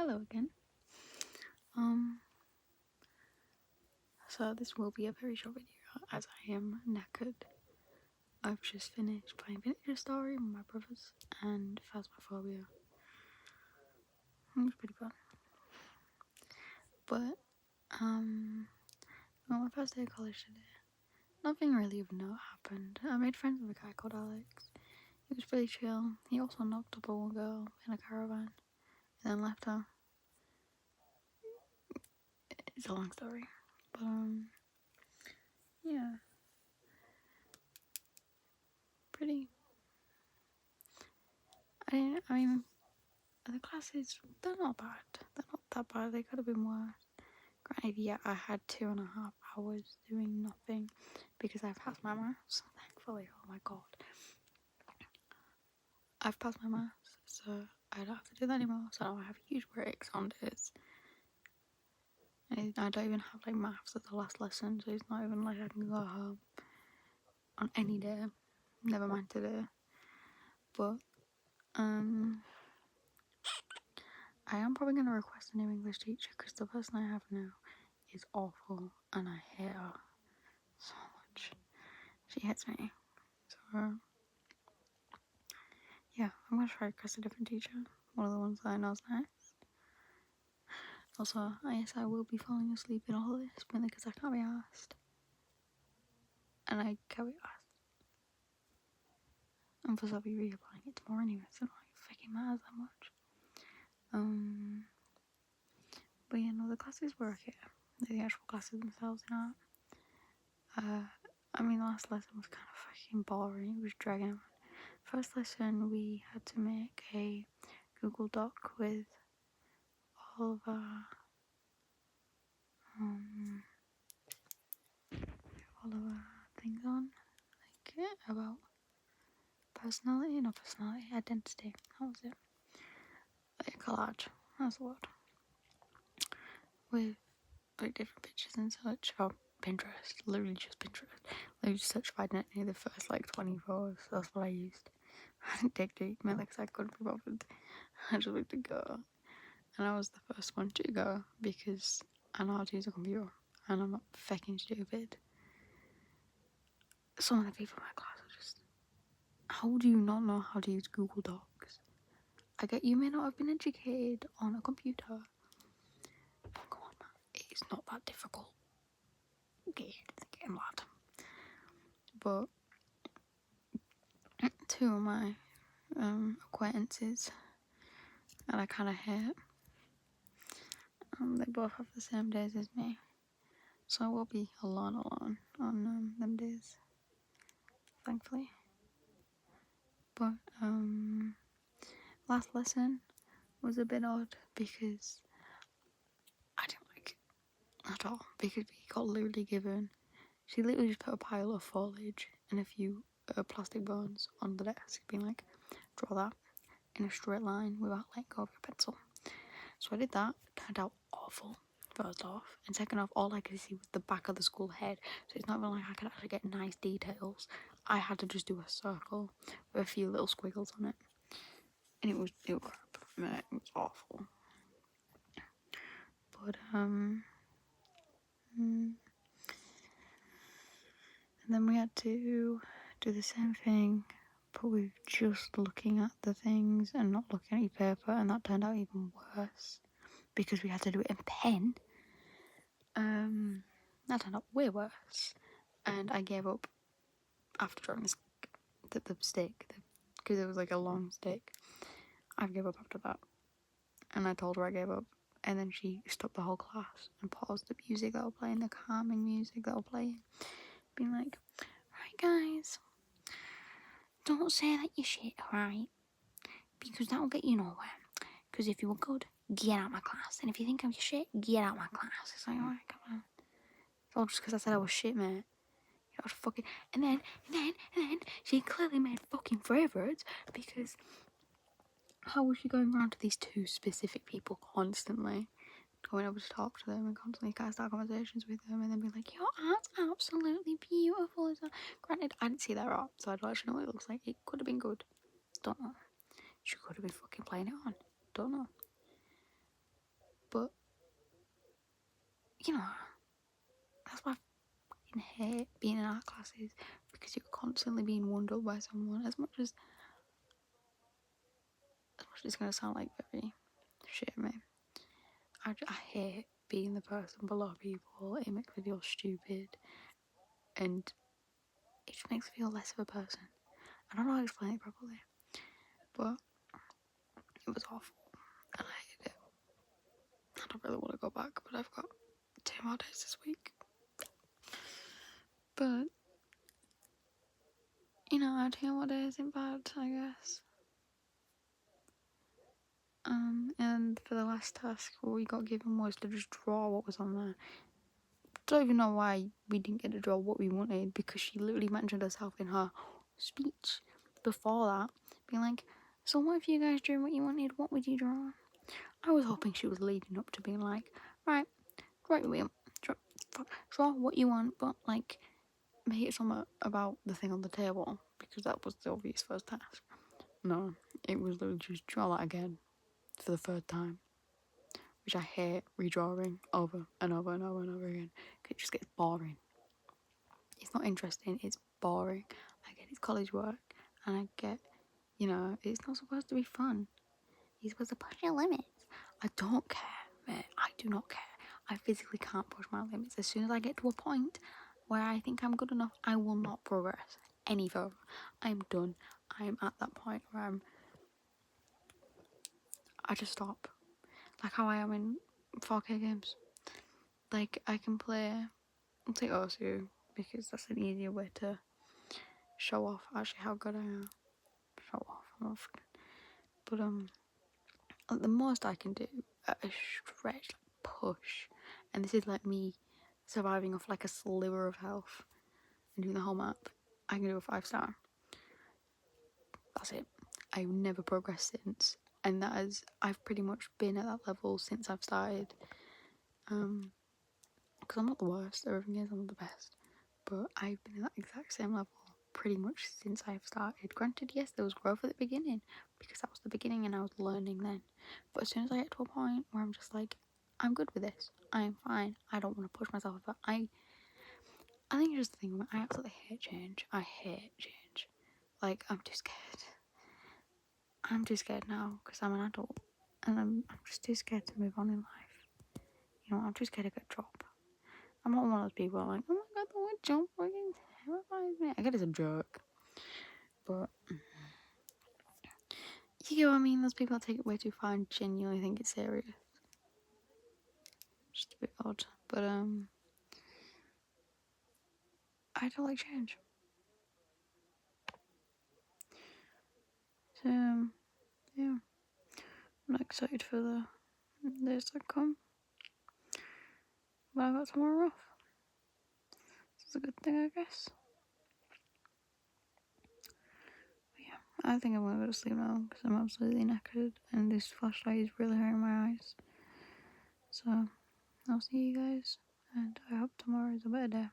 Hello again. So this will be a very short video as I am knackered. I've just finished playing Villager Story with my brothers and Phasmophobia. It was pretty fun. But, on my first day of college today, nothing really of note happened. I made friends with a guy called Alex. He was pretty chill. He also knocked up a one girl in a caravan and then left her. It's a long story. But, yeah. Pretty. I mean, the classes, they're not bad. They're not that bad. They could have been worse. Granted, yeah, I had 2.5 hours doing nothing because I've passed my maths. Thankfully, oh my god. I've passed my maths, so I don't have to do that anymore. So now I have huge breaks on days. I don't even have like maths at the last lesson, so it's not even like I can go home on any day. Never mind today. But, I am probably going to request a new English teacher because the person I have now is awful and I hate her so much. She hates me. So, yeah, I'm going to try to request a different teacher. One of the ones that I know is nice. Also, yes, I will be falling asleep in all this, mainly because I can't be asked. And I can't be asked. And plus I'll be reapplying it tomorrow anyway, so it not fucking matters that much. But yeah, no, the classes were okay. The actual classes themselves, you know. I mean, the last lesson was kind of fucking boring. It was dragging on. First lesson, we had to make a Google Doc with all of our things on, like about personality, not personality, identity. How was it? Like collage. That's the word. With like different pictures and such. Oh, Pinterest. Literally just Pinterest. Literally just searched by any of the first like 20 photos. That's what I used. I didn't take deep, mainly because I couldn't be bothered. I just wanted to go. And I was the first one to go because I know how to use a computer and I'm not fucking stupid. Some of the people in my class are just, how do you not know how to use Google Docs? I get you may not have been educated on a computer. But come on, man. It's not that difficult. Okay, get mad. But two of my acquaintances that I kind of hate, they both have the same days as me. So I will be alone on them days, thankfully. But last lesson was a bit odd because I didn't like it at all. Because we got literally given, she literally just put a pile of foliage and a few plastic bones on the desk, being like, draw that in a straight line without letting go of your pencil. So I did that. It turned out awful. First off, and second off, all I could see was the back of the school head, so it's not even like I could actually get nice details. I had to just do a circle with a few little squiggles on it, and it was crap. Man, it was awful. But and then we had to do the same thing, but with just looking at the things and not looking at your paper, and that turned out even worse because we had to do it in pen. That turned out way worse, and I gave up after drawing the stick, because it was like a long stick. I gave up after that, and I told her I gave up, and then she stopped the whole class and paused the music that were playing, the calming music that were playing, being like, right guys, don't say that you're shit, right? Because that'll get you nowhere. Because if you were good, get out my class, and if you think I'm shit, get out my class. It's like, alright, come on. It's all just because I said I was shit, mate. You know, fucking, and then she clearly made fucking favourites because how was she going around to these two specific people constantly, going over to talk to them and constantly kind of start conversations with them and then be like, your art's absolutely beautiful. Granted, I didn't see their art, so I don't actually know what it looks like. It could have been good. Don't know. She could have been fucking playing it on. Don't know. But, you know, that's why I fucking hate being in art classes, because you're constantly being wound up by someone. As much as it's going to sound like very shit at me, I hate being the person below people. It makes me feel stupid, and it just makes me feel less of a person. I don't know how to explain it properly, but it was awful, and I hated it. I don't really want to go back, but I've got 2 more days this week. But, you know, 2 more days isn't bad, I guess. And for the last task, what we got given was to just draw what was on there. Don't even know why we didn't get to draw what we wanted, because she literally mentioned herself in her speech before that, being like, so what if you guys drew what you wanted, what would you draw? I was hoping she was leading up to being like, right, William, draw what you want, but like, make it something about the thing on the table, because that was the obvious first task. No, it was literally just draw that again for the 3rd time, which I hate redrawing over and over and over and over again. It just gets boring. It's not interesting, it's boring. I get it's college work, and I get, you know, it's not supposed to be fun. You're supposed to push your limits. I don't care, mate. I do not care. I physically can't push my limits. As soon as I get to a point where I think I'm good enough, I will not progress any further. I'm done. I'm at that point where I just stop. Like how I am in 4K games. Like, I can play, I'll take Osu, because that's an easier way to show off actually how good I am. Show off, I'm not freaking. But the most I can do at a stretch, like push, and this is like me surviving off like a sliver of health and doing the whole map, I can do a 5-star. That's it. I've never progressed since, and that is, I've pretty much been at that level since I've started. Because I'm not the worst, everything is, I'm not the best, but I've been at that exact same level pretty much since I've started. Granted, yes, there was growth at the beginning, because that was the beginning and I was learning then. But as soon as I get to a point where I'm just like, I'm good with this, I'm fine, I don't want to push myself, but I think it's just the thing, I absolutely hate change. I hate change. Like, I'm too scared. I'm too scared now, because I'm an adult, and I'm just too scared to move on in life. You know, I'm too scared to get a job. I'm not one of those people like, oh my god, the word jump fucking terrifies me. I get it's a joke, but you get what I mean? Those people that take it way too far and genuinely think it's serious. Just a bit odd. But I don't like change. So yeah, I'm excited for the days that come. But I got tomorrow off. This is a good thing, I guess. But yeah, I think I'm gonna go to sleep now because I'm absolutely knackered and this flashlight is really hurting my eyes. So I'll see you guys, and I hope tomorrow is a better day.